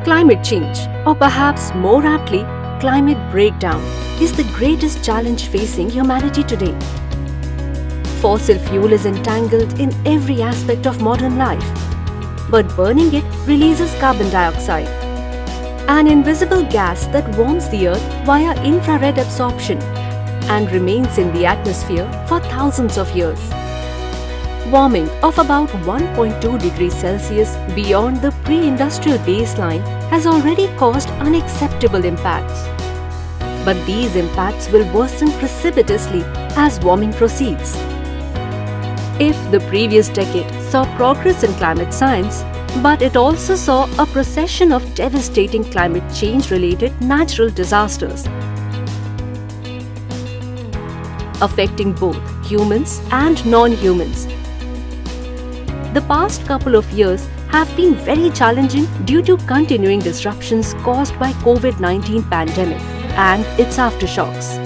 Climate change, or perhaps more aptly, climate breakdown, is the greatest challenge facing humanity today. Fossil fuel is entangled in every aspect of modern life, but burning it releases carbon dioxide, an invisible gas that warms the earth via infrared absorption and remains in the atmosphere for thousands of years. Warming of about 1.2 degrees Celsius beyond the pre-industrial baseline has already caused unacceptable impacts. But these impacts will worsen precipitously as warming proceeds. If the previous decade saw progress in climate science, but it also saw a procession of devastating climate change-related natural disasters, affecting both humans and non-humans. The past couple of years have been very challenging due to continuing disruptions caused by COVID-19 pandemic and its aftershocks.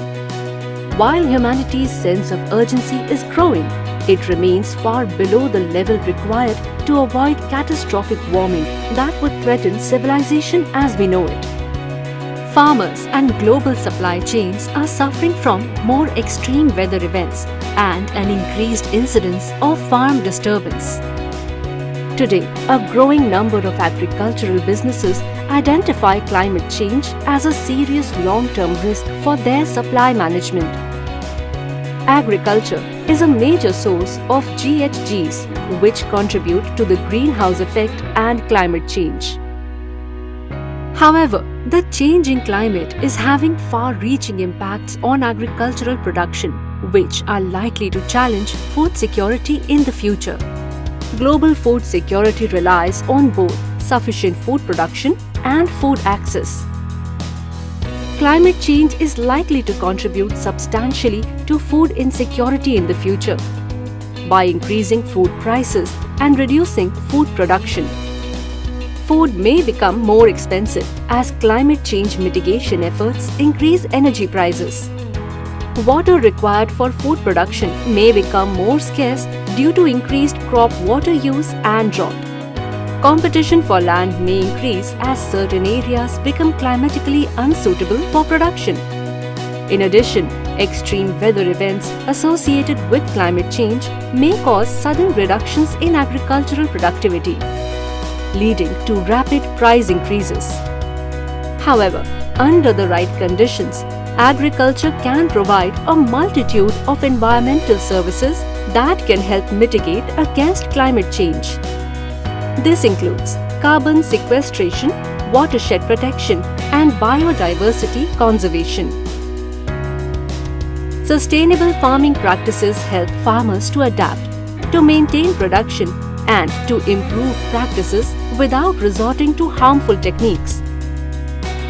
While humanity's sense of urgency is growing, it remains far below the level required to avoid catastrophic warming that would threaten civilization as we know it. Farmers and global supply chains are suffering from more extreme weather events and an increased incidence of farm disturbance. Today, a growing number of agricultural businesses identify climate change as a serious long-term risk for their supply management. Agriculture is a major source of GHGs, which contribute to the greenhouse effect and climate change. However, the change in climate is having far-reaching impacts on agricultural production, which are likely to challenge food security in the future. Global food security relies on both sufficient food production and food access. Climate change is likely to contribute substantially to food insecurity in the future by increasing food prices and reducing food production. Food may become more expensive as climate change mitigation efforts increase energy prices. Water required for food production may become more scarce due to increased crop water use and drought. Competition for land may increase as certain areas become climatically unsuitable for production. In addition, extreme weather events associated with climate change may cause sudden reductions in agricultural productivity, leading to rapid price increases. However, under the right conditions, agriculture can provide a multitude of environmental services that can help mitigate against climate change. This includes carbon sequestration, watershed protection, and biodiversity conservation. Sustainable farming practices help farmers to adapt, to maintain production, and to improve practices without resorting to harmful techniques.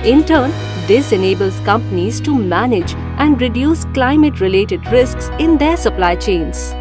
In turn, this enables companies to manage and reduce climate-related risks in their supply chains.